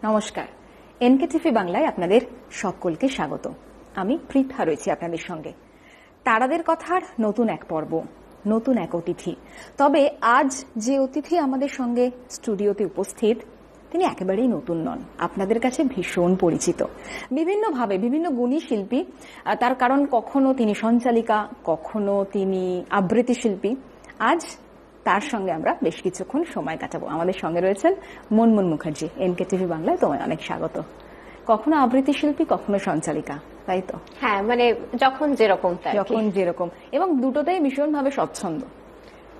নমস্কার, এনকেটিভি বাংলায় আপনাদের সকলকে স্বাগত। আমি পৃথা রয়েছি আপনাদের সঙ্গে। তারাদের কথার নতুন এক পর্ব, নতুন এক অতিথি। তবে আজ যে অতিথি আমাদের সঙ্গে স্টুডিওতে উপস্থিত, তিনি একেবারেই নতুন নন, আপনাদের কাছে ভীষণ পরিচিত বিভিন্নভাবে, বিভিন্ন গুণী শিল্পী। তার কারণ কখনো তিনি সঞ্চালিকা, কখনো তিনি আবৃত্তি শিল্পী। আজ তার সঙ্গে আমরা বেশ কিছুক্ষণ সময় কাটাবো। আমাদের সঙ্গে রয়েছেন মনমুন মুখার্জি। এনকেটিভি বাংলায় তোমায় অনেক স্বাগত। কখনো আবৃত্তি শিল্পী, কখনো সঞ্চালিকা, তাই তো? হ্যাঁ, মানে যখন যেরকম এবং দুটোতেই ভীষণভাবে স্বচ্ছন্দ।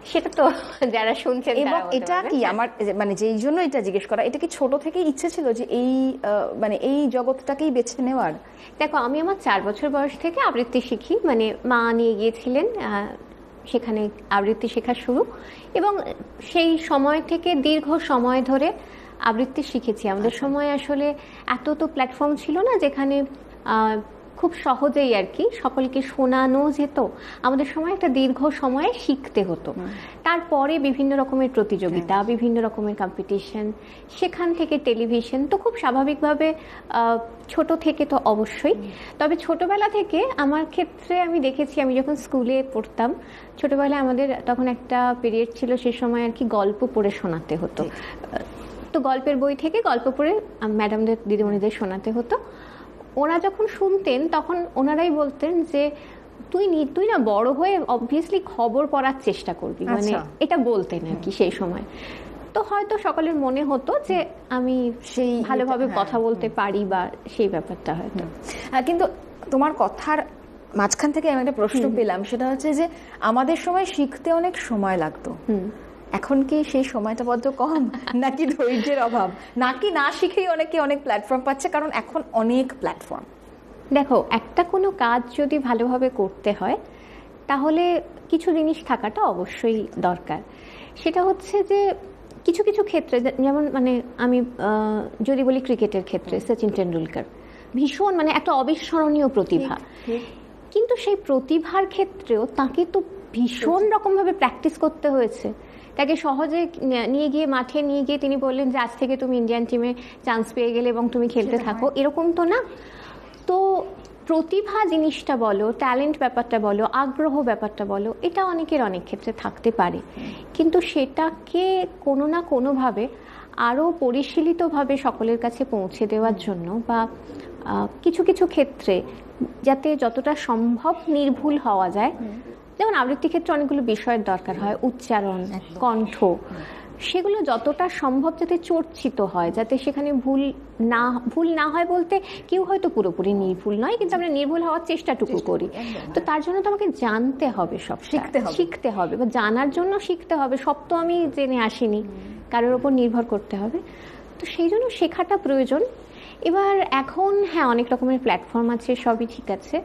সেটা তো যারা শুনছেন। এবং এটা কি আমার মানে যেই জন্য এটা জিজ্ঞেস করা, এটা কি ছোট থেকেই ইচ্ছে ছিল যে এই জগৎটাকেই বেছে নেওয়ার? দেখো, আমি আমার 4 বছর বয়স থেকে আবৃত্তি শিখি, মানে মা নিয়ে গিয়েছিলেন, সেখানে আবৃত্তি শেখা শুরু, এবং সেই সময় থেকে দীর্ঘ সময় ধরে আবৃত্তি শিখেছি। আমাদের সময় আসলে এত তো প্ল্যাটফর্ম ছিল না যেখানে খুব সহজেই আর কি সকলকে শোনানো যেত। আমাদের সময় একটা দীর্ঘ সময়ে শিখতে হতো। তারপরে বিভিন্ন রকমের প্রতিযোগিতা, বিভিন্ন রকমের কম্পিটিশন, সেখান থেকে টেলিভিশন, তো খুব স্বাভাবিকভাবে ছোট থেকে তো অবশ্যই। তবে ছোটবেলা থেকে আমার ক্ষেত্রে আমি দেখেছি, আমি যখন স্কুলে পড়তাম ছোটবেলায় আমাদের তখন একটা পিরিয়ড ছিল, সে সময় আর কি গল্প পড়ে শোনাতে হতো। তো গল্পের বই থেকে গল্প পড়ে ম্যাডামদের, দিদিমণিদের শোনাতে হতো। ওরা যখন শুনতেন তখন ওনারাই বলতেন যে তুই না বড় হয়ে অবভিয়াসলি খবর পড়ার চেষ্টা করবি, মানে এটা বলতেন আর কি সেই সময়। তো হয়তো সকলের মনে হতো যে আমি সেই ভালোভাবে কথা বলতে পারি বা সেই ব্যাপারটা হয়তো। কিন্তু তোমার কথার মাঝখান থেকে আমি একটা প্রশ্ন পেলাম, সেটা হচ্ছে যে আমাদের সময় শিখতে অনেক সময় লাগতো, এখন কি সেই সময়টা বড্ড কম, নাকি ধৈর্যের অভাব, নাকি না শিখেই অনেকে অনেক প্ল্যাটফর্ম পাচ্ছে? কারণ এখন অনেক প্ল্যাটফর্ম। দেখো, একটা কোনো কাজ যদি ভালোভাবে করতে হয় তাহলে কিছু জিনিস থাকাটা অবশ্যই দরকার। সেটা হচ্ছে যে কিছু কিছু ক্ষেত্রে, যেমন মানে আমি যদি বলি ক্রিকেটের ক্ষেত্রে সচিন টেন্ডুলকার ভীষণ মানে একটা অবিস্মরণীয় প্রতিভা, কিন্তু সেই প্রতিভার ক্ষেত্রেও তাকে তো ভীষণ রকমভাবে প্র্যাকটিস করতে হয়েছে। তাকে সহজে নিয়ে গিয়ে মাঠে নিয়ে গিয়ে তিনি বললেন যে আজ থেকে তুমি ইন্ডিয়ান টিমে চান্স পেয়ে গেলে এবং তুমি খেলতে থাকো, এরকম তো না। তো প্রতিভা জিনিসটা বলো, ট্যালেন্ট ব্যাপারটা বলো, আগ্রহ ব্যাপারটা বলো, এটা অনেকের অনেক ক্ষেত্রে থাকতে পারে, কিন্তু সেটাকে কোনো না কোনোভাবে আরও পরিশীলিতভাবে সকলের কাছে পৌঁছে দেওয়ার জন্য বা কিছু কিছু ক্ষেত্রে যাতে যতটা সম্ভব নির্ভুল হওয়া যায়, যেমন আবৃত্তি ক্ষেত্রে অনেকগুলো বিষয়ের দরকার হয়, উচ্চারণ, কণ্ঠ, সেগুলো যতটা সম্ভব যাতে চর্চিত হয়, যাতে সেখানে ভুল না হয়। বলতে কেউ হয়তো পুরোপুরি নির্ভুল নয়, কিন্তু আমরা নির্ভুল হওয়ার চেষ্টাটুকু করি। তো তার জন্য তো আমাকে জানতে হবে, সব শিখতে হবে বা জানার জন্য শিখতে হবে। সব তো আমি জেনে আসিনি, কারোর ওপর নির্ভর করতে হবে। তো সেই জন্য শেখাটা প্রয়োজন। এবার এখন হ্যাঁ, অনেক রকমের প্ল্যাটফর্ম আছে, সবই ঠিক আছে,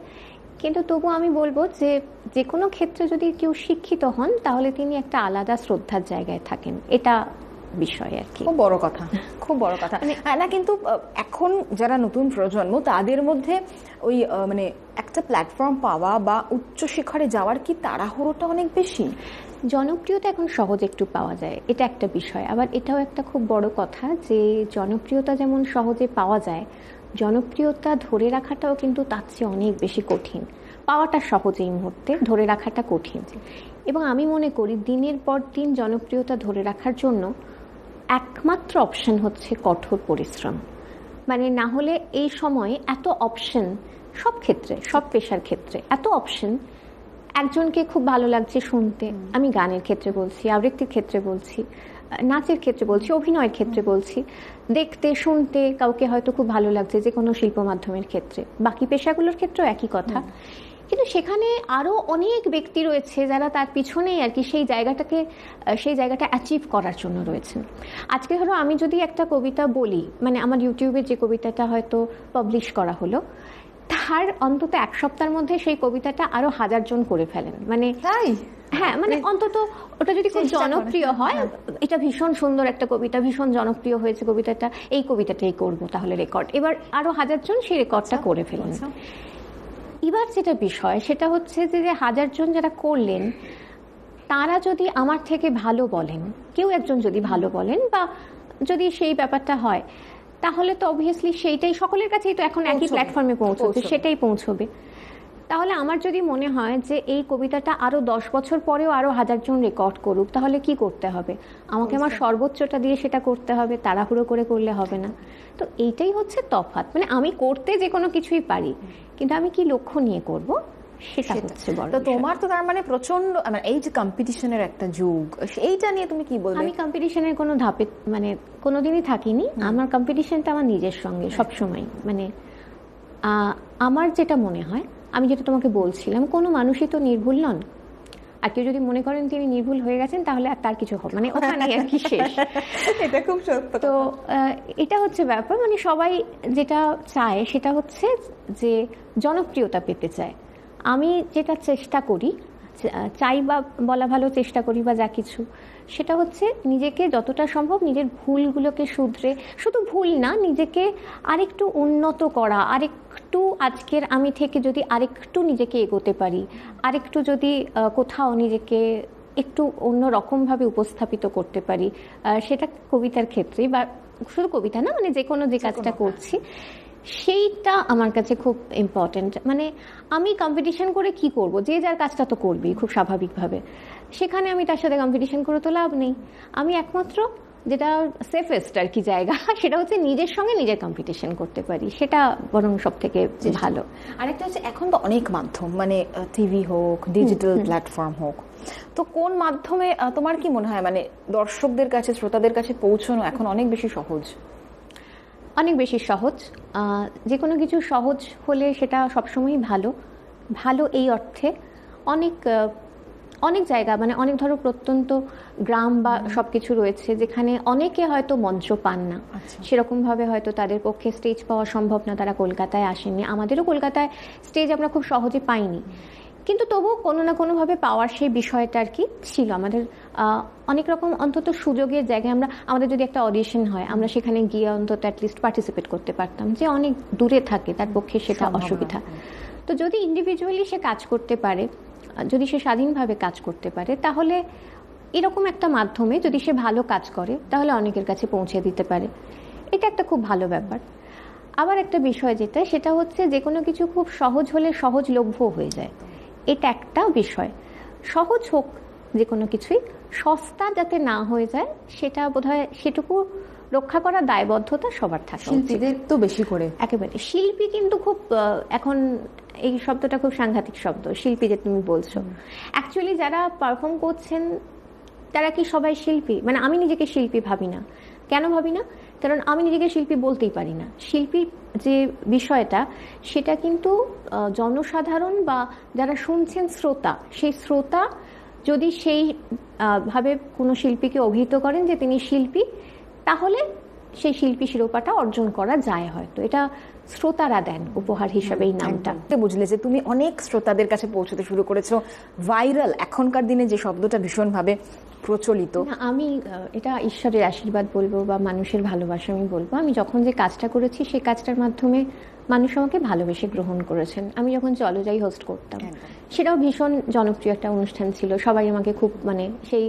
কিন্তু তবু আমি বলবো যে যে কোনো ক্ষেত্রে যদি কেউ শিক্ষিত হন তাহলে তিনি একটা আলাদা শ্রদ্ধার জায়গায় থাকেন, এটা বিষয় আর কি। খুব বড় কথা, খুব বড় কথা না। কিন্তু এখন যারা নতুন প্রজন্ম, তাদের মধ্যে ওই মানে একটা প্ল্যাটফর্ম পাওয়া বা উচ্চ শিখরে যাওয়ার কি তাড়াহুড়োটা অনেক বেশি? জনপ্রিয়তা এখন সহজ একটু পাওয়া যায়, এটা একটা বিষয়। আবার এটাও একটা খুব বড় কথা যে জনপ্রিয়তা যেমন সহজে পাওয়া যায়, জনপ্রিয়তা ধরে রাখাটাও কিন্তু তার চেয়ে অনেক বেশি কঠিন। পাওয়াটা সহজ, এই মুহূর্তে ধরে রাখাটা কঠিন। এবং আমি মনে করি দিনের পর দিন জনপ্রিয়তা ধরে রাখার জন্য একমাত্র অপশন হচ্ছে কঠোর পরিশ্রম। মানে না হলে এই সময়ে এত অপশন, সব ক্ষেত্রে, সব পেশার ক্ষেত্রে এত অপশন, একজনকে খুব ভালো লাগছে শুনতে, আমি গানের ক্ষেত্রে বলছি, আবৃত্তির ক্ষেত্রে বলছি, নাচের ক্ষেত্রে বলছি, অভিনয়ের ক্ষেত্রে বলছি, দেখতে শুনতে কাউকে হয়তো খুব ভালো লাগছে, যে কোনো শিল্প মাধ্যমের ক্ষেত্রে, বাকি পেশাগুলোর ক্ষেত্রেও একই কথা। কিন্তু সেখানে আরও অনেক ব্যক্তি রয়েছে যারা তার পিছনেই আর কি সেই জায়গাটা অ্যাচিভ করার জন্য রয়েছেন। আজকে ধরো আমি যদি একটা কবিতা বলি, মানে আমার ইউটিউবে যে কবিতাটা হয়তো পাবলিশ করা হলো, তার অন্তত 1 সপ্তাহের মধ্যে সেই কবিতাটা আরো 1000 জন করে ফেলেন। মানে তাই, হ্যাঁ, মানে অন্তত ওটা যদি খুব জনপ্রিয় হয়, এটা ভীষণ সুন্দর একটা কবিতা, ভীষণ জনপ্রিয় হয়েছে কবিতাটা, এই কবিতাটাই করব তাহলে রেকর্ড, এবার আরো 1000 জন সেই রেকর্ডটা করে ফেলেন। এবার যেটা বিষয় সেটা হচ্ছে যে 1000 জন যারা করলেন, তারা যদি আমার থেকে ভালো বলেন, কেউ একজন যদি ভালো বলেন বা যদি সেই ব্যাপারটা হয়, তাহলে তো অবভিয়াসলি সেইটাই সকলের কাছেই তো এখন একই প্ল্যাটফর্মে পৌঁছবে, সেটাই পৌঁছবে। তাহলে আমার যদি মনে হয় যে এই কবিতাটা আরো 10 বছর পরেও আরো 1000 জন রেকর্ড করুক, তাহলে কি করতে হবে? আমাকে আমার সর্বোচ্চটা দিয়ে সেটা করতে হবে, তাড়াহুড়ো করে করলে হবে না। তো এইটাই হচ্ছে তফাৎ, মানে আমি করতে যে কোনো কিছুই পারি, কিন্তু আমি কি লক্ষ্য নিয়ে করব সেটা হচ্ছে বড় তো বিষয়। তোমার তো তার মানে প্রচন্ড মানে এই যে কম্পিটিশনের একটা যুগ, এইটা নিয়ে তুমি কি বলবে? আমি কম্পিটিশনের কোনো ধাপে মানে কোনোদিনই থাকিনি। আমার কম্পিটিশনটা আমার নিজের সঙ্গে সব সময়। মানে আমার যেটা মনে হয়, আমি যেটা তোমাকে বলছিলাম, কোনো মানুষই তো নির্ভুল নন। আর কেউ যদি মনে করেন তিনি নির্ভুল হয়ে গেছেন, তাহলে আর তার কিছু হবে মানে ওখানেই আর কি শেষ। এটা খুব সত্য। তো এটা হচ্ছে ব্যাপার, মানে সবাই যেটা চায় সেটা হচ্ছে যে জনপ্রিয়তা পেতে চায়। আমি যেটা চেষ্টা করি, চাই বা বলা ভালো, চেষ্টা করি বা যা কিছু, সেটা হচ্ছে নিজেকে যতটা সম্ভব নিজের ভুলগুলোকে শুধরে, শুধু ভুল না, নিজেকে আরেকটু উন্নত করা, আরেকটু আজকের আমি থেকে যদি আরেকটু নিজেকে এগোতে পারি, আরেকটু যদি কোথাও নিজেকে একটু অন্য রকমভাবে উপস্থাপিত করতে পারি, সেটা কবিতার ক্ষেত্রেই বা শুধু কবিতা না, মানে যে কোনো যে কাজটা করছি সেইটা আমার কাছে খুব ইম্পর্টেন্ট। মানে আমি কম্পিটিশন করে কি করব? যে যার কাজটা তো করবি খুব স্বাভাবিকভাবে, সেখানে আমি তার সাথে কম্পিটিশন করে তো লাভ নেই। আমি একমাত্র যেটা সেফেস্ট আর কি জায়গা, সেটা হচ্ছে নিজের সঙ্গে নিজের কম্পিটিশন করতে পারি, সেটা বরং সব থেকে ভালো। আরেকটা হচ্ছে এখন তো অনেক মাধ্যম, মানে টিভি হোক, ডিজিটাল প্ল্যাটফর্ম হোক, তো কোন মাধ্যমে তোমার কি মনে হয় মানে দর্শকদের কাছে, শ্রোতাদের কাছে পৌঁছানো এখন অনেক বেশি সহজ? অনেক বেশি সহজ। যে কোনো কিছু সহজ হলে সেটা সবসময়ই ভালো। ভালো এই অর্থে অনেক অনেক জায়গা, মানে অনেক ধরো প্রত্যন্ত গ্রাম বা সব কিছু রয়েছে যেখানে অনেকে হয়তো মঞ্চ পান না, সেরকমভাবে হয়তো তাদের পক্ষে স্টেজ পাওয়া সম্ভব না, তারা কলকাতায় আসেননি। আমাদেরও কলকাতায় স্টেজ আমরা খুব সহজে পাইনি, কিন্তু তবুও কোনো না কোনোভাবে পাওয়ার সেই বিষয়টা আর কি ছিল। আমাদের অনেক রকম অন্তত সুযোগের জায়গায় আমাদের যদি একটা অডিশন হয়, আমরা সেখানে গিয়ে অন্তত অ্যাটলিস্ট পার্টিসিপেট করতে পারতাম। যে অনেক দূরে থাকে তার পক্ষে সেটা অসুবিধা। তো যদি ইন্ডিভিজুয়ালি সে কাজ করতে পারে, যদি সে স্বাধীনভাবে কাজ করতে পারে, তাহলে এরকম একটা মাধ্যমে যদি সে ভালো কাজ করে, তাহলে অনেকের কাছে পৌঁছে দিতে পারে। এটা একটা খুব ভালো ব্যাপার। আবার একটা বিষয় যেটা, সেটা হচ্ছে যে কোনো কিছু খুব সহজ হলে সহজলভ্য হয়ে যায়, এটা একটা বিষয়। সহজ হোক যে কোনো কিছুই, সস্তা যাতে না হয়ে যায় সেটা বোধহয় সেটুকু রক্ষা করার দায়বদ্ধতা সবার থাকে। শিল্পীদের তো বেশি করে। একেবারে শিল্পী কিন্তু খুব এখন এই শব্দটা খুব সাংঘাতিক শব্দ, শিল্পী যে তুমি বলছো। অ্যাকচুয়ালি যারা পারফর্ম করছেন তারা কি সবাই শিল্পী? মানে আমি নিজেকে শিল্পী ভাবি না। কেন ভাবি না? কারণ আমি নিজেকে শিল্পী বলতেই পারি না। শিল্পীর যে বিষয়টা, সেটা কিন্তু জনসাধারণ বা যারা শুনছেন শ্রোতা, সেই শ্রোতা যদি সেই ভাবে কোনো শিল্পীকে অভিহিত করেন যে তিনি শিল্পী, তাহলে সেই শিল্পী শিরোপাটা অর্জন করা যায়। হয়তো এটা শ্রোতারা দেন উপহার হিসাবে এই নামটা। বুঝলে যে তুমি অনেক শ্রোতাদের কাছে পৌঁছতে শুরু করেছো। ভাইরাল এখনকার দিনে যে শব্দটা ভীষণভাবে প্রচলিত, আমি এটা ঈশ্বরের আশীর্বাদ বলবো বা মানুষের ভালোবাসা আমি বলবো। আমি যখন যে কাজটা করেছি সেই কাজটার মাধ্যমে মানুষ আমাকে ভালোবেসে গ্রহণ করেছেন। আমি যখন চলযাই হোস্ট করতাম, সেটাও ভীষণ জনপ্রিয় একটা অনুষ্ঠান ছিল। সবাই আমাকে খুব, মানে সেই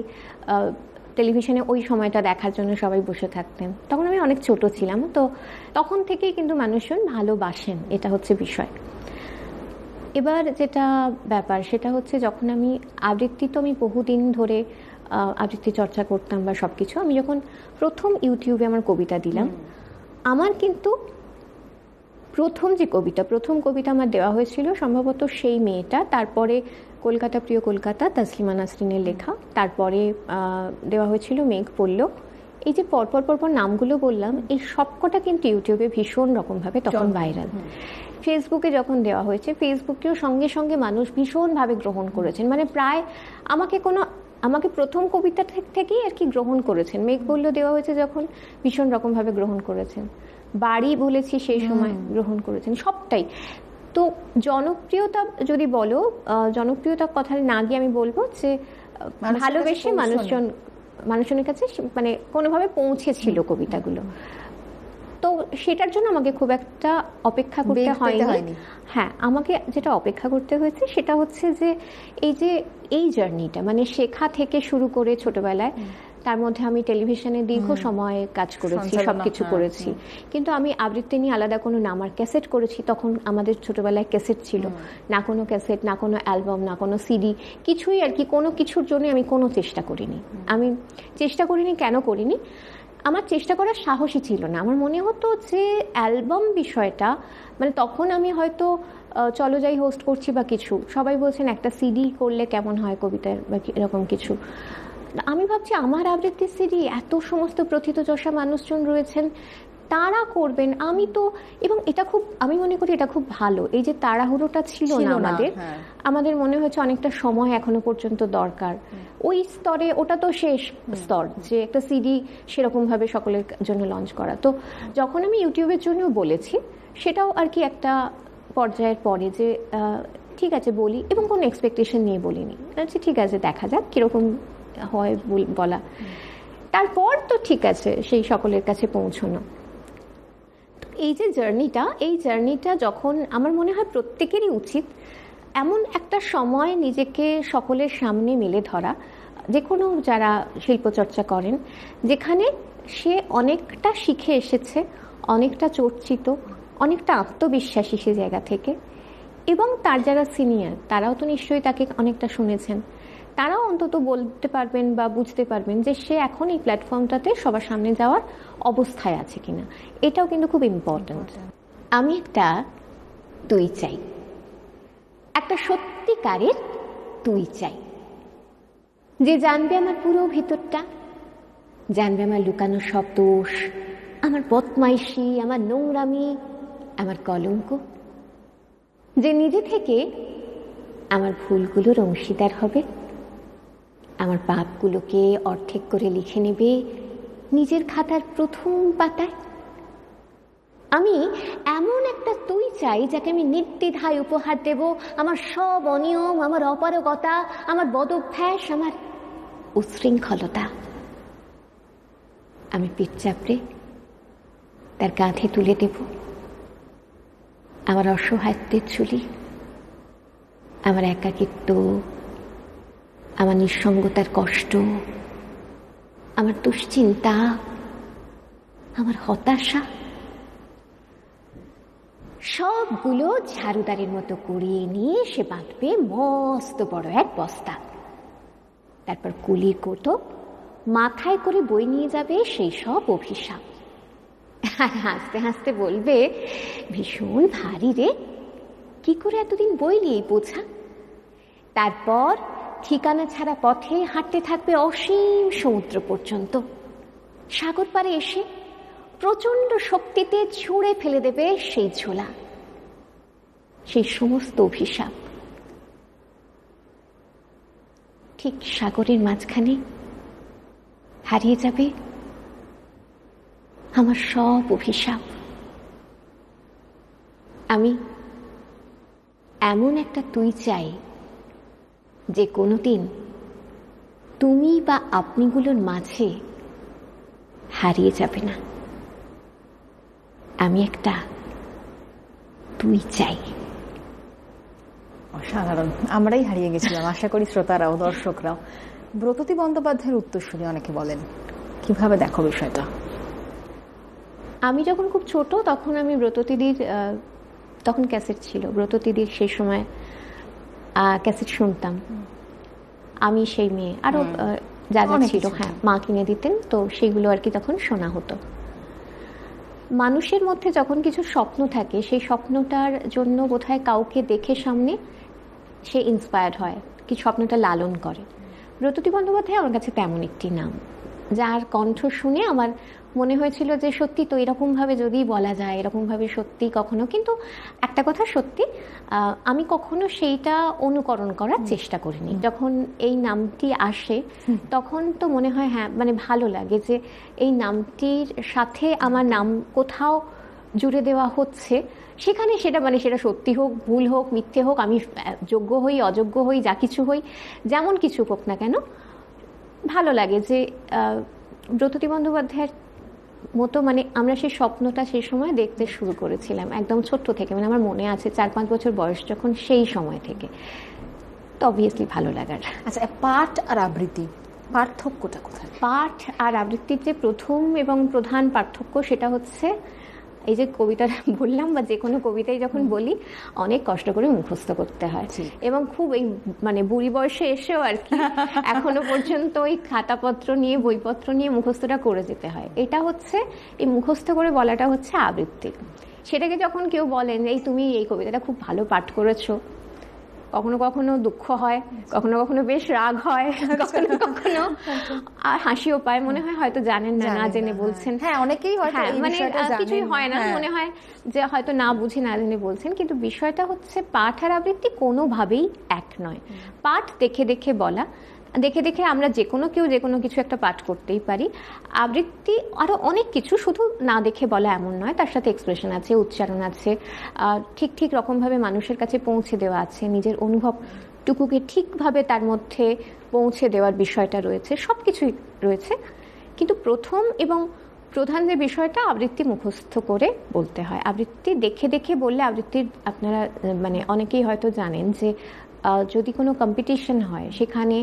টেলিভিশনে ওই সময়টা দেখার জন্য সবাই বসে থাকতেন। তখন আমি অনেক ছোট ছিলাম, তো তখন থেকেই কিন্তু মানুষজন ভালোবাসেন, এটা হচ্ছে বিষয়। এবার যেটা ব্যাপার সেটা হচ্ছে, যখন আমি আবৃত্তি, তো আমি বহুদিন ধরে আবৃত্তি চর্চা করতাম বা সব কিছু। আমি যখন প্রথম ইউটিউবে আমার কবিতা দিলাম, আমার কিন্তু প্রথম কবিতা আমার দেওয়া হয়েছিল সম্ভবত সেই মেয়েটা, তারপরে কলকাতা প্রিয় কলকাতা তাসলিমা নাসরিনের লেখা, তারপরে দেওয়া হয়েছিল মেঘ পড়ল। এই যে পরপর নামগুলো বললাম, এই সবকটা কিন্তু ইউটিউবে ভীষণ রকমভাবে তখন ভাইরাল। ফেসবুকে যখন দেওয়া হয়েছে, ফেসবুকেও সঙ্গে সঙ্গে মানুষ ভীষণভাবে গ্রহণ করেছেন। মানে প্রায় আমাকে প্রথম কবিতা থেকেই আর কি গ্রহণ করেছেন। মেঘ পড়ল দেওয়া হয়েছে যখন, ভীষণ রকমভাবে গ্রহণ করেছেন। বাড়ি বলেছি সেই সময় গ্রহণ করেছেন, সবটাই। তো জনপ্রিয়তা যদি বলো, জনপ্রিয়তার কথা না গিয়ে আমি বলবো যে ভালোবেসে মানুষজনের কাছে মানে কোনোভাবে পৌঁছেছিল কবিতাগুলো। তো সেটার জন্য আমাকে খুব একটা অপেক্ষা করতে হয়নি। হ্যাঁ, আমাকে যেটা অপেক্ষা করতে হয়েছে সেটা হচ্ছে যে এই জার্নিটা, মানে শেখা থেকে শুরু করে ছোটবেলায়, তার মধ্যে আমি টেলিভিশনে দীর্ঘ সময় কাজ করেছি, সঞ্চালনা, সবকিছু করেছি, কিন্তু আমি আবৃত্তি নিয়ে আলাদা কোনো নাম আর ক্যাসেট করেছি, তখন আমাদের ছোটবেলায় ক্যাসেট ছিল না, কোনো ক্যাসেট না, কোনো অ্যালবাম না, কোনো সিডি, কিছুই আর কি, কোনো কিছুর জন্য আমি কোনো চেষ্টা করিনি। আমি চেষ্টা করিনি, কেন করিনি, আমার চেষ্টা করার সাহসই ছিল না। আমার মনে হতো যে অ্যালবাম বিষয়টা, মানে তখন আমি হয়তো চলো যাই হোস্ট করছি বা কিছু, সবাই বলছেন একটা সিডি করলে কেমন হয় কবিতার বা এরকম কিছু। আমি ভাবছি আমার আবৃত্তির সিডি, এত সমস্ত প্রথিতযশা মানুষজন রয়েছেন, তারা করবেন, আমি তো, এবং এটা খুব, আমি মনে করি এটা খুব ভালো, এই যে তাড়াহুড়োটা ছিল না আমাদের, আমাদের মনে হয়েছে অনেকটা সময় এখনো পর্যন্ত দরকার ওই স্তরে, ওটা তো শেষ স্তর যে একটা সিডি সেরকম ভাবে সকলের জন্য লঞ্চ করা। তো যখন আমি ইউটিউবের জন্য বলেছি, সেটাও আর কি একটা পর্যায়ের পরে যে ঠিক আছে বলি, এবং কোনো এক্সপেকটেশন নিয়ে বলিনি, আচ্ছা ঠিক আছে দেখা যাক কিরকম হয় বলা, তারপর তো ঠিক আছে সেই সকলের কাছে পৌঁছানো। এই যে জার্নিটা, এই জার্নিটা যখন আমার মনে হয় প্রত্যেকেরই উচিত এমন একটা সময় নিজেকে সকলের সামনে মেলে ধরা, যে কোনো যারা শিল্পচর্চা করেন, যেখানে সে অনেকটা শিখে এসেছে, অনেকটা চর্চিত, অনেকটা আত্মবিশ্বাসী সে জায়গা থেকে, এবং তার যারা সিনিয়র তারাও তো নিশ্চয়ই তাকে অনেকটা শুনেছেন, তারাও অন্তত বলতে পারবেন বা বুঝতে পারবেন যে সে এখন এই প্ল্যাটফর্মটাতে সবার সামনে যাওয়ার অবস্থায় আছে কিনা। এটাও কিন্তু খুব ইম্পর্ট্যান্ট। আমি একটা তুই চাই, একটা সত্যিকারের তুই চাই, যে জানবে আমার পুরো ভিতরটা, জানবে আমার লুকানো সব দোষ, আমার বদমাইশি, আমার নোংরামি, আমার কলঙ্ক, যে নিজে থেকে আমার ভুলগুলোর অংশীদার হবে, আমার পাপগুলোকে অর্ধেক করে লিখে নেবে নিজের খাতার প্রথম পাতায়। আমি এমন একটা তুই চাই যাকে আমি নির্দ্বিধায় উপহার দেব আমার সব অনিয়ম, আমার অপারগতা, আমার বদভ্যাস, আমার উশৃঙ্খলতা। আমি পিঠ চাপড়ে তার কাঁধে তুলে দেব আমার অসহায়ত্বের ঝুলি, আমার একাকিত্ব, আমার নিঃসঙ্গতার কষ্ট, আমার দুশ্চিন্তা, আমার হতাশা, সবগুলো ঝাড়ুদারের মতো কুড়িয়ে নিয়ে সে বাঁধবে মস্ত বড় এক বস্তা। তারপর কুলির কোটো মাথায় করে বই নিয়ে যাবে সেই সব অভিশাপ, আর হাসতে হাসতে বলবে, ভীষণ ভারী রে, কি করে এতদিন বইলি এই বোঝা। তারপর ঠিকানা ছাড়া পথে হাঁটতে থাকবে অসীম সমুদ্র পর্যন্ত। সাগর পাড়ে এসে প্রচন্ড শক্তিতে ছুঁড়ে ফেলে দেবে সেই ঝোলা, সেই সমস্ত অভিশাপ। ঠিক সাগরের মাঝখানে হারিয়ে যাবে আমার সব অভিশাপ। আমি এমন একটা তুই চাই যে কোনোদিন তুমি বা আপনিগুলোর মাঝে হারিয়ে যাবে না। আমি একটা তুই চাই। অসাধারণ, আমরাই হারিয়ে গেছিলাম, আশা করি শ্রোতারাও, দর্শকরাও। ব্রততী বন্দ্যোপাধ্যায়ের উত্তরসূরি অনেকে বলেন, কিভাবে দেখো বিষয়টা? আমি যখন খুব ছোট তখন আমি ব্রততীদির, তখন ক্যাসেট ছিল, ব্রততীদির সেই সময় ক্যাসেট শুনতাম। আমি সেই মেয়ে, আরো যা যা ছিল, হ্যাঁ মা কিনে দিতেন, তো সেইগুলো আর কি তখন শোনা হতো। মানুষের মধ্যে যখন কিছু স্বপ্ন থাকে, সেই স্বপ্নটার জন্য বোধহয় কাউকে দেখে সামনে সে ইন্সপায়ার্ড হয়, কি স্বপ্নটা লালন করে। ব্রততী বন্দ্যোপাধ্যায় আমার কাছে তেমন একটি নাম, যার কণ্ঠ শুনে আমার মনে হয়েছিল যে সত্যি তো এরকমভাবে যদি বলা যায়, এরকমভাবে সত্যি কখনো, কিন্তু একটা কথা সত্যি, আমি কখনো সেইটা অনুকরণ করার চেষ্টা করিনি। যখন এই নামটি আসে তখন তো মনে হয় হ্যাঁ, মানে ভালো লাগে যে এই নামটির সাথে আমার নাম কোথাও জুড়ে দেওয়া হচ্ছে, সেখানে সেটা মানে সেটা সত্যি হোক, ভুল হোক, মিথ্যে হোক, আমি যোগ্য হই, অযোগ্য হই, যা কিছু হই, যেমন কিছু হোক না কেন, ভালো লাগে যে ব্রততী বন্দ্যোপাধ্যায়ের মতো, মানে আমরা সেই স্বপ্নটা সেই সময় দেখতে শুরু করেছিলাম একদম ছোট্ট থেকে, মানে আমার মনে আছে 4-5 বছর বয়স যখন, সেই সময় থেকে, তো অবভিয়াসলি ভালো লাগার। আচ্ছা, পাঠ আর আবৃত্তি পার্থক্যটা কোথায়? পাঠ আর আবৃত্তির যে প্রথম এবং প্রধান পার্থক্য সেটা হচ্ছে এই যে কবিতাটা বললাম বা যে কোনো কবিতাই যখন বলি অনেক কষ্ট করে মুখস্থ করতে হয় এবং খুব এই মানে বুড়ি বয়সে এসেও আর কি এখনো পর্যন্ত ওই খাতাপত্র নিয়ে বইপত্র নিয়ে মুখস্থটা করে যেতে হয়। এটা হচ্ছে এই মুখস্থ করে বলাটা হচ্ছে আবৃত্তি। সেটাকে যখন কেউ বলেন এই তুমি এই কবিতাটা খুব ভালো পাঠ করেছো, কখনো কখনো দুঃখ হয়, কখনো কখনো বেশ রাগ হয়, কখনো কখনো আর হাসিও পায়, মনে হয় হয়তো জানেন না, না জেনে বলছেন। হ্যাঁ, অনেকেই হয়তো এই মানে বিষয়টা কিছুই জানেন হয় না, মনে হয় যে হয়তো না বুঝে না জেনে বলছেন। কিন্তু বিষয়টা হচ্ছে পাঠ আর আবৃত্তি কোনোভাবেই এক নয়। পাঠ দেখে দেখে বলা, দেখে দেখে আমরা যে কোনো কেউ যে কোনো কিছু একটা পাঠ করতেই পারি। আবৃত্তি আরো অনেক কিছু, শুধু না দেখে বলা এমন নয়, তার সাথে এক্সপ্রেশন আছে, উচ্চারণ আছে, ঠিক ঠিক রকমভাবে মানুষের কাছে পৌঁছে দেওয়া আছে, নিজের অনুভবটুকুকে ঠিকভাবে তার মধ্যে পৌঁছে দেওয়ার বিষয়টা রয়েছে, সব কিছুই রয়েছে। কিন্তু প্রথম এবং প্রধান যে বিষয়টা, আবৃত্তি মুখস্থ করে বলতে হয়। আবৃত্তি দেখে দেখে বললে, আবৃত্তির আপনারা মানে অনেকেই হয়তো জানেন যে যদি কোনো কম্পিটিশন হয়, সেখানে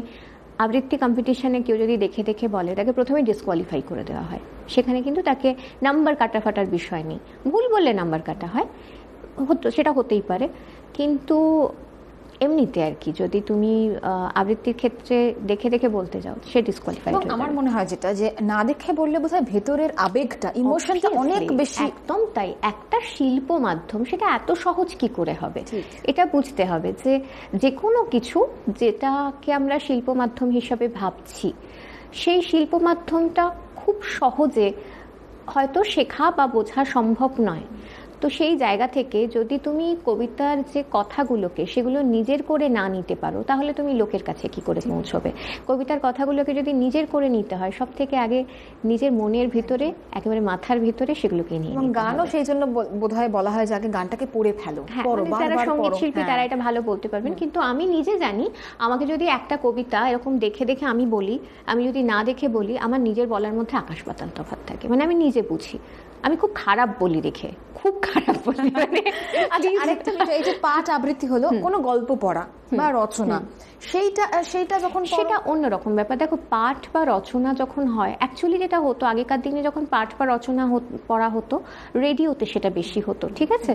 আবৃত্তি কম্পিটিশনে কেউ যদি দেখে দেখে বলে, তাকে প্রথমে ডিসকোয়ালিফাই করে দেওয়া হয়। সেখানে কিন্তু তাকে নাম্বার কাটার বিষয় নেই, ভুল বললে নাম্বার কাটা হয়, সেটা হতেই পারে। কিন্তু এমনিতে আর কি যদি তুমি আবৃত্তির ক্ষেত্রে দেখে দেখে বলতে যাও, সে ডিসকোয়ালিফাই। আমার মনে হয় যেটা যে না দেখে বললে বোধহয় ভেতরের আবেগটা, ইমোশনটা অনেক বেশি। একদম তাই। একটা শিল্প মাধ্যম, সেটা এত সহজ কি করে হবে, এটা বুঝতে হবে যে যে কোনো কিছু যেটাকে আমরা শিল্প মাধ্যম হিসাবে ভাবছি, সেই শিল্প মাধ্যমটা খুব সহজে হয়তো শেখা বা বোঝা সম্ভব নয়। তো সেই জায়গা থেকে যদি তুমি কবিতার যে কথাগুলোকে সেগুলো নিজের করে না নিতে পারো, তাহলে তুমি লোকের কাছে কি করে পৌঁছবে? কবিতার কথাগুলোকে যদি নিজের করে নিতে হয়, সব থেকে আগে নিজের মনের ভিতরে, একেবারে মাথার ভিতরে সেগুলোকে নিয়ে। এবং গানও সেই জন্য বোধহয় বলা হয় যে আগে গানটাকে পড়ে ফেলো। যারা সঙ্গীত শিল্পী তারা এটা ভালো বলতে পারবেন। কিন্তু আমি নিজে জানি, আমাকে যদি একটা কবিতা এরকম দেখে দেখে আমি বলি, আমি যদি না দেখে বলি, আমার নিজের বলার মধ্যে আকাশ পাতাল তফাৎ থাকে। মানে আমি নিজে বুঝি আমি খুব খারাপ বলি, দেখে খুব খারাপ বলি। মানে আরেকটা বিষয়, এই যে পাঠ আবৃত্তি হলো কোনো গল্প পড়া বা রচনা, সেইটা যখন সেটা অন্যরকম ব্যাপার। দেখো, পাঠ বা রচনা যখন হয়, অ্যাকচুয়ালি যেটা হতো আগেকার দিনে, যখন পাঠ বা রচনা পড়া হতো, রেডিওতে সেটা বেশি হতো, ঠিক আছে?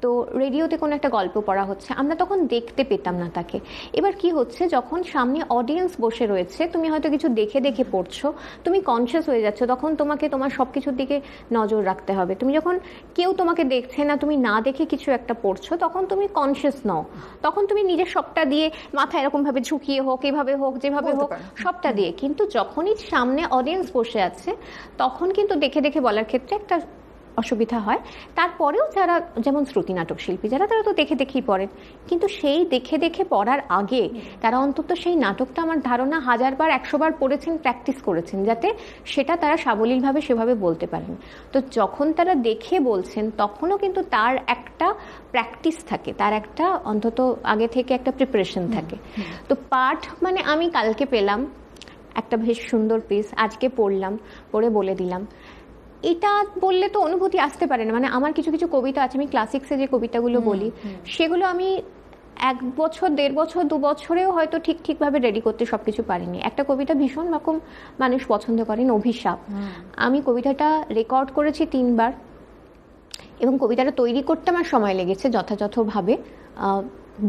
তো রেডিওতে কোনো একটা গল্প পড়া হচ্ছে, আমরা তখন দেখতে পেতাম না তাকে। এবার কি হচ্ছে, যখন সামনে অডিয়েন্স বসে রয়েছে, তুমি হয়তো কিছু দেখে দেখে পড়ছো, তুমি কনসিয়াস হয়ে যাচ্ছ, তখন তোমাকে তোমার সব কিছুর দিকে নজর রাখতে হবে। তুমি যখন কেউ তোমাকে দেখছে না, তুমি না দেখে কিছু একটা পড়ছো, তখন তুমি কনসিয়াস নও, তখন তুমি নিজের সবটা দিয়ে, মাথা এরকম ভাবে ঝুঁকিয়ে হোক, এভাবে হোক, যেভাবে হোক, সবটা দিয়ে। কিন্তু যখনই সামনে অডিয়েন্স বসে আছে, তখন কিন্তু দেখে দেখে বলার ক্ষেত্রে একটা অসুবিধা হয়। তারপরেও যারা যেমন শ্রুতি নাটক শিল্পী যারা, তারা তো দেখে দেখেই পড়েন, কিন্তু সেই দেখে দেখে পড়ার আগে তারা অন্তত সেই নাটকটা, আমার ধারণা 1000 বার 100 বার পড়েছেন, প্র্যাকটিস করেছেন, যাতে সেটা তারা সাবলীলভাবে সেভাবে বলতে পারেন। তো যখন তারা দেখে বলছেন, তখনও কিন্তু তার একটা প্র্যাকটিস থাকে, তার একটা অন্তত আগে থেকে একটা প্রিপারেশন থাকে। তো পাঠ মানে আমি কালকে পেলাম একটা বেশ সুন্দর পিস, আজকে পড়লাম, পড়ে বলে দিলাম, এটা বললে তো অনুভূতি আসতে পারে না। মানে আমার কিছু কিছু কবিতা আছে, আমি ক্লাসিক্সে যে কবিতাগুলো বলি, সেগুলো আমি 1 বছর 1.5 বছর 2 বছরেও হয়তো ঠিকভাবে রেডি করতে সবকিছু পারিনি। একটা কবিতা ভীষণ রকম মানুষ পছন্দ করেন, অভিশাপ। আমি কবিতাটা রেকর্ড করেছি 3 বার, এবং কবিতাটা তৈরি করতে আমার সময় লেগেছে যথাযথভাবে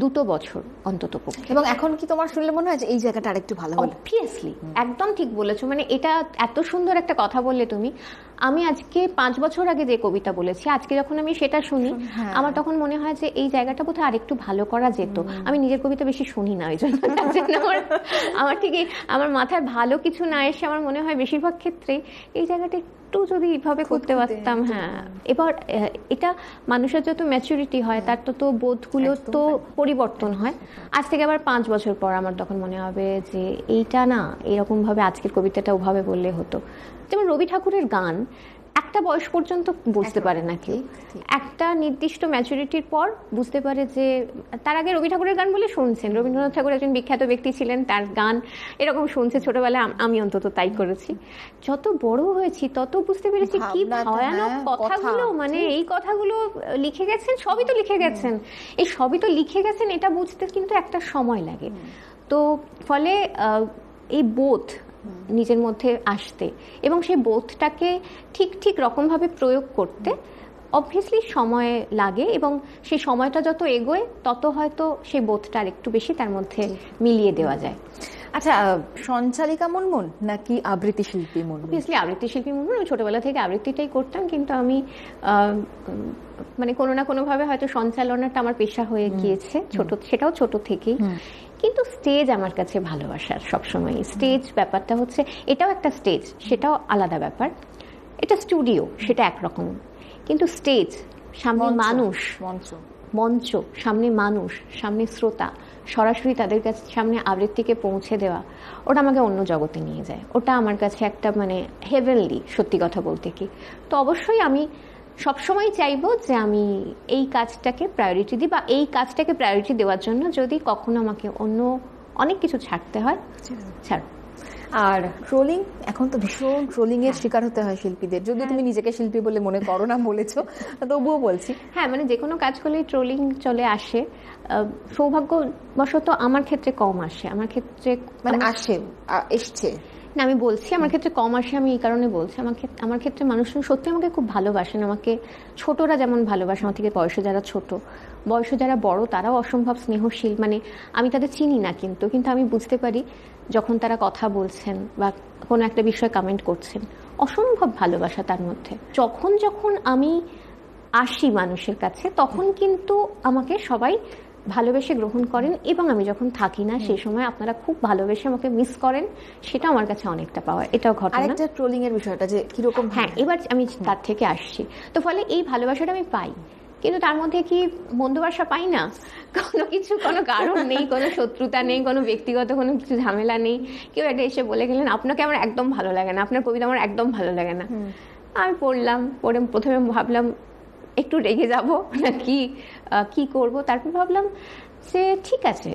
2 বছর অন্তত পক্ষে। এবং এখন কি তোমার শুনলে মনে হয় যে এই জায়গাটা আরেকটু ভালো হলো? অবভিয়াসলি, একদম ঠিক বলেছো। মানে এটা এত সুন্দর একটা কথা বললে তুমি। আমি আজকে 5 বছর আগে যে কবিতা বলেছি, আজকে যখন আমি সেটা শুনি, আমার তখন মনে হয় যে এই জায়গাটা বোধহয় আরেকটু ভালো করা যেত। আমি নিজের কবিতা বেশি শুনি না, ওই জন্য আমার ঠিক আমার মাথায় ভালো কিছু না এসে, আমার মনে হয় বেশিরভাগ ক্ষেত্রে এই জায়গাটা একটু যদি এইভাবে করতে পারতাম। হ্যাঁ, এবার এটা মানুষের যত ম্যাচুরিটি হয়, তার তত বোধগুলো তো পরিবর্তন হয়। আজ থেকে আবার 5 বছর পর আমার তখন মনে হবে যে এইটা না, এরকম ভাবে আজকের কবিতাটা ওভাবে বললে হতো। যেমন রবি ঠাকুরের গান একটা বয়স পর্যন্ত বুঝতে পারে না কেউ, একটা নির্দিষ্ট ম্যাচুরিটির পর বুঝতে পারে যে, তার আগে রবি ঠাকুরের গান বলে শুনছেন, রবীন্দ্রনাথ ঠাকুর একজন বিখ্যাত ব্যক্তি ছিলেন, তার গান এরকম শুনছে ছোটবেলায়, আমি অন্তত তাই করেছি। যত বড় হয়েছি তত বুঝতে পেরেছি কি ভয়ানক কথাগুলো, মানে এই কথাগুলো লিখে গেছেন, সবই তো লিখে গেছেন, এই সবই তো লিখে গেছেন, এটা বুঝতে কিন্তু একটা সময় লাগে। তো ফলে এই বোধ, নিজের মধ্যে আসতে এবং সেই বোধটাকে ঠিক ঠিক রকমভাবে প্রয়োগ করতে অবভিয়াসলি সময় লাগে, এবং সেই সময়টা যত এগোয় তত হয়তো সেই বোধটা আর একটু বেশি তার মধ্যে মিলিয়ে দেওয়া যায়। আচ্ছা, সঞ্চালিকা মুনমুন নাকি আবৃত্তি শিল্পী মুনমুন? অবভিয়াসলি আবৃত্তি শিল্পী মুনমুন। আমি ছোটবেলা থেকে আবৃত্তিটাই করতাম, কিন্তু আমি মানে কোনো না কোনোভাবে হয়তো সঞ্চালনাটা আমার পেশা হয়ে গিয়েছে সেটাও ছোট থেকেই। কিন্তু স্টেজ আমার কাছে ভালোবাসার সবসময়। স্টেজ ব্যাপারটা হচ্ছে, এটাও একটা স্টেজ, সেটাও আলাদা ব্যাপার। এটা স্টুডিও, সেটা একরকম, কিন্তু স্টেজ, সামনে মানুষ, মঞ্চ, সামনে মানুষ, সামনে শ্রোতা, সরাসরি তাদের কাছে সামনে আবৃত্তিকে পৌঁছে দেওয়া, ওটা আমাকে অন্য জগতে নিয়ে যায়। ওটা আমার কাছে একটা মানে হেভেনলি, সত্যি কথা বলতে কি। তো অবশ্যই আমি সবসময় চাইবো যে আমি এই কাজটাকে প্রায়োরিটি দিই, বা এই কাজটাকে প্রায়োরিটি দেওয়ার জন্য যদি কখনো আমাকে অন্য অনেক কিছু ছাড়তে হয়, ছাড়ো। আর ট্রোলিং, এখন তো ভীষণ ট্রোলিং এর শিকার হতে হয় শিল্পীদের, যদিও তুমি নিজেকে শিল্পী বলে মনে করো না, বলেছো, তবুও বলছি। হ্যাঁ, মানে যে কোনো কাজ করলেই ট্রোলিং চলে আসে। সৌভাগ্যবশত আমার ক্ষেত্রে কম আসে। আমার ক্ষেত্রে মানে এসছে না, আমি বলছি আমার ক্ষেত্রে কম আসে। আমি এই কারণে বলছি, আমার ক্ষেত্রে মানুষজন সত্যি আমাকে খুব ভালোবাসেন। আমাকে ছোটরা যেমন ভালোবাসে, আমার থেকে বয়সে যারা ছোট, বয়সে যারা বড়, তারাও অসম্ভব স্নেহশীল। মানে আমি তাদের চিনি না, কিন্তু আমি বুঝতে পারি যখন তারা কথা বলছেন বা কোনো একটা বিষয়ে কমেন্ট করছেন, অসম্ভব ভালোবাসা তার মধ্যে। যখন আমি আসি মানুষের কাছে, তখন কিন্তু আমাকে সবাই ভালোবেসে গ্রহণ করেন, এবং আমি যখন থাকি না সেই সময় আপনারা খুব ভালোবেসে আমাকে মিস করেন, সেটা আমার কাছে অনেকটা পাওয়া। এটাও ঘটনা। আরেকটা ট্রোলিং এর বিষয়টা যে কিরকম, হ্যাঁ, এবার আমি তার থেকে আসছি। তো ফলে এই ভালোবাসাটা আমি পাই, কিন্তু তার মধ্যে কি মন্দবাসা পাই না? কোনো কারণ নেই, কোনো শত্রুতা নেই, কোনো ব্যক্তিগত কোনো কিছু ঝামেলা নেই। কেউ একটা এসে বলে গেলেন আপনাকে আমার একদম ভালো লাগে না, আপনার কবিতা আমার একদম ভালো লাগে না। আমি পড়ে প্রথমে ভাবলাম একটু রেগে যাব না কি করব, তারপর ভাবলাম যে ঠিক আছে,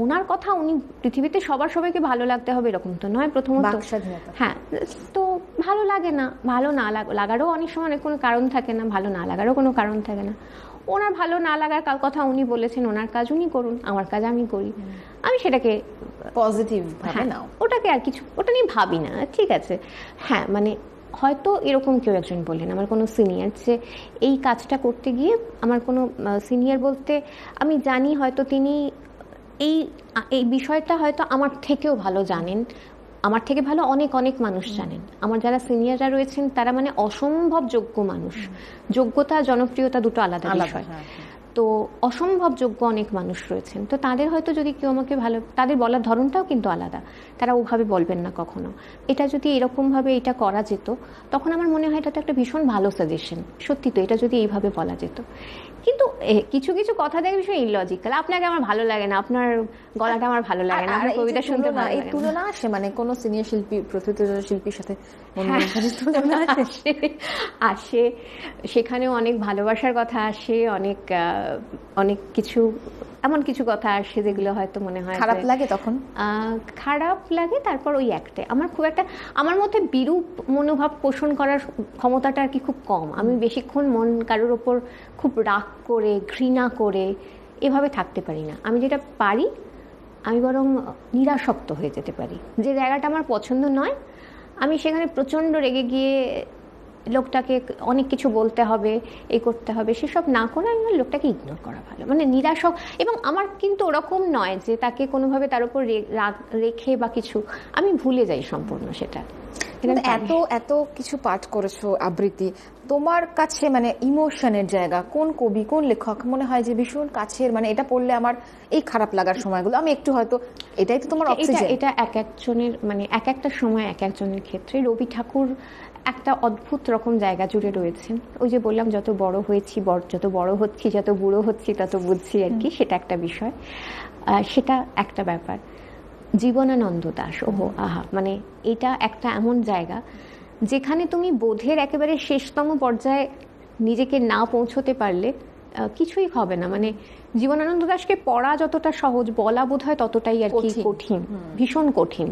ওনার কথা, উনি পৃথিবীতে সবাইকে ভালো লাগতে হবে এরকম তো নয়। প্রথমত হ্যাঁ, তো ভালো লাগে না, ভালো না লাগারও অনেক সময় অনেক কোনো কারণ থাকে না, ভালো না লাগারও কোনো কারণ থাকে না। ওনার ভালো না লাগার কথা উনি বলেছেন, ওনার কাজ উনি করুন, আমার কাজ আমি করি। আমি সেটাকে পজিটিভ ভাবে নাও, ওটাকে আর কিছু ওটা নিয়ে ভাবি না, ঠিক আছে। হ্যাঁ, মানে হয়তো এরকম কেউ একজন বললেন, আমার কোনো সিনিয়র, যে এই কাজটা করতে গিয়ে আমার কোনো সিনিয়র বলতে আমি জানি হয়তো তিনি এই বিষয়টা হয়তো আমার থেকেও ভালো জানেন, আমার থেকে ভালো অনেক মানুষ জানেন। আমার যারা সিনিয়ররা রয়েছেন তারা মানে অসম্ভব যোগ্য মানুষ। যোগ্যতা, জনপ্রিয়তা দুটো আলাদা বিষয়। তো অসম্ভব যোগ্য অনেক মানুষ রয়েছেন। তো তাদের হয়তো যদি কেউ আমাকে তাদের বলার ধরনটাও কিন্তু আলাদা, তারা ওভাবে বলবেন না কখনো। এটা যদি এরকমভাবে এটা করা যেত, তখন আমার মনে হয় এটা তো একটা ভীষণ ভালো সাজেশন। সত্যি তো, এটা যদি এইভাবে বলা যেত। কিন্তু কিছু কথা দেখে ভীষণ ইলজিক্যাল। আপনাকে আমার ভালো লাগে না, আপনার গলাটা আমার ভালো লাগে না, আপনার কবিতা শুনতে ভালো লাগে না। তুলনা আসে, মানে কোন সিনিয়র শিল্পী প্রথিত শিল্পীর সাথে আসে, সেখানেও অনেক ভালোবাসার কথা আসে, অনেক কিছু, এমন কিছু কথা আসে যেগুলো হয়তো মনে হয় খারাপ লাগে। তখন খারাপ লাগে। তারপর ওই আমার মধ্যে বিরূপ মনোভাব পোষণ করার ক্ষমতাটা আর কি খুব কম। আমি বেশিক্ষণ মন কারোর ওপর খুব রাগ করে, ঘৃণা করে এভাবে থাকতে পারি না। আমি যেটা পারি, আমি বরং নিরাসক্ত হয়ে যেতে পারি। যে জায়গাটা আমার পছন্দ নয়, আমি সেখানে প্রচণ্ড রেগে গিয়ে লোকটাকে অনেক কিছু বলতে হবে, এই করতে হবে, সেসব না করে আমি লোকটাকে ইগনোর করা ভালো। মানে নিরাসক। এবং আমার কিন্তু ওরকম নয় যে তাকে কোনোভাবে তার উপর রাগ রেখে বা কিছু, আমি ভুলে যাই সম্পূর্ণ সেটা। এত কিছু পাঠ করেছো আবৃত্তি, তোমার কাছে মানে ইমোশনের জায়গা কোন কবি, কোন লেখক মনে হয় যে ভীষণ কাছের, মানে এটা পড়লে আমার এই খারাপ লাগার সময়গুলো আমি একটু হয়তো, এটাই তো তোমার অক্সিজেন? এটা এক একজনের, মানে এক একটা সময় এক একজনের ক্ষেত্রে। রবি ঠাকুর একটা অদ্ভুত রকম জায়গা জুড়ে রয়েছেন। ওই যে বললাম, যত বড় হয়েছি, যত বড় হচ্ছি, যত বুড়ো হচ্ছি, তত বুঝছি আর কি, সেটা একটা বিষয়। সেটা একটা ব্যাপার। জীবনানন্দ দাশ, ওহো আহা, মানে এটা একটা এমন জায়গা যেখানে তুমি বোধের একেবারে শেষতম পর্যায়ে নিজেকে না পৌঁছতে পারলে কিছুই হবে না। মানে জীবনানন্দ দাশকে পড়া যতটা সহজ, বলা বোধ হয় ততটাই আর কি কঠিন, ভীষণ কঠিন।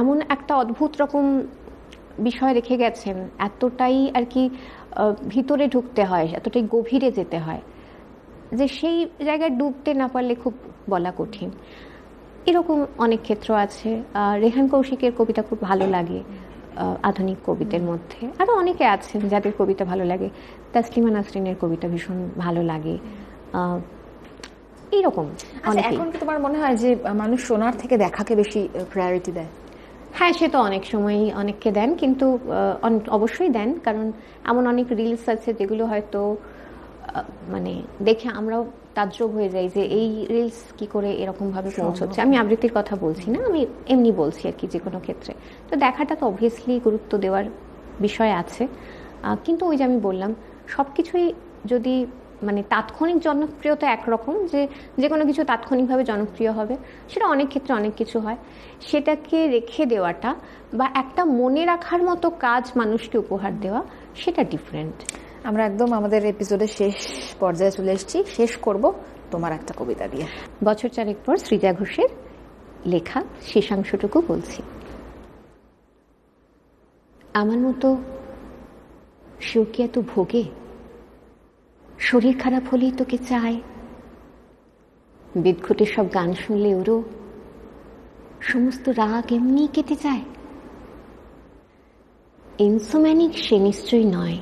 এমন একটা অদ্ভুত রকম বিষয় রেখে গেছেন, এতটাই আর কি ভিতরে ঢুকতে হয়, এতটাই গভীরে যেতে হয়, যে সেই জায়গায় ডুবতে না পারলে খুব বলা কঠিন। এরকম অনেক ক্ষেত্র আছে। রেহান কৌশিকের কবিতা খুব ভালো লাগে আধুনিক কবিদের মধ্যে। আরও অনেকে আছেন যাদের কবিতা ভালো লাগে। তাসলিমা নাসরিনের কবিতা ভীষণ ভালো লাগে। এইরকম আচ্ছা, এখন কি তোমার মনে হয় যে মানুষ শোনার থেকে দেখাকে বেশি প্রায়োরিটি দেয়? হ্যাঁ, সে তো অনেক সময়ই অনেককে দেন, কিন্তু অবশ্যই দেন, কারণ এমন অনেক রিলস আছে যেগুলো হয়তো মানে দেখে আমরাও তাজ্জব হয়ে যাই যে এই রিলস কি করে এরকম ভাবে পৌঁছচ্ছে। আমি আবৃত্তির কথা বলছি না, আমি এমনি বলছি আর কি, যে কোনো ক্ষেত্রে। তো দেখাটা তো অবভিয়াসলি গুরুত্ব দেওয়ার বিষয় আছে, কিন্তু ওই যে আমি বললাম সব কিছুই যদি মানে তাৎক্ষণিক জনপ্রিয়তা একরকম, যে কোনো কিছু তাৎক্ষণিকভাবে জনপ্রিয় হবে, সেটা অনেক ক্ষেত্রে অনেক কিছু হয়। সেটাকে রেখে দেওয়াটা বা একটা মনে রাখার মতো কাজ মানুষকে উপহার দেওয়া, সেটা ডিফারেন্ট। আমরা একদম আমাদের এপিসোডের শেষ পর্যায়ে চলে এসেছি। শেষ করব তোমার একটা কবিতা দিয়ে। বছর চারেক পর সৃজা ঘোষের লেখা শেষাংশটুকু বলছি। আমার মতো সেও কি এত ভোগে? শরীর খারাপ হলেই তোকে চায়। বিদঘুটে সব গান শুনলে ওরও সমস্ত রাগ এমনি কেটে যায়। ইনসোম্যানিক সে নিশ্চয়ই নয়,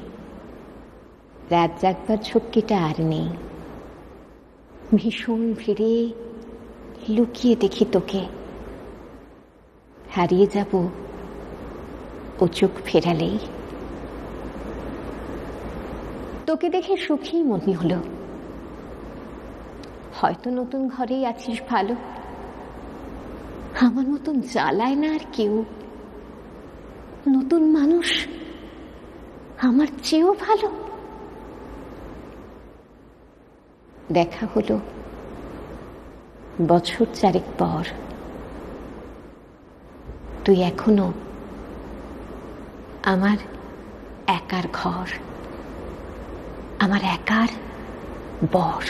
রাত জাগবার ঝক্কিটা আর নেই। ভীষণ ভিড়ে লুকিয়ে দেখি তোকে, হারিয়ে যাব ও চোখ ফেরালেই। তোকে দেখে সুখী মনে হলো, হয়তো নতুন ঘরেই আছিস ভালো। আমার মতন জ্বালায় না আর কেউ, নতুন মানুষ আমার চেয়েও ভালো। দেখা হলো বছর চারেক পর, তুই এখনো আমার একার ঘর, আমার একার বর।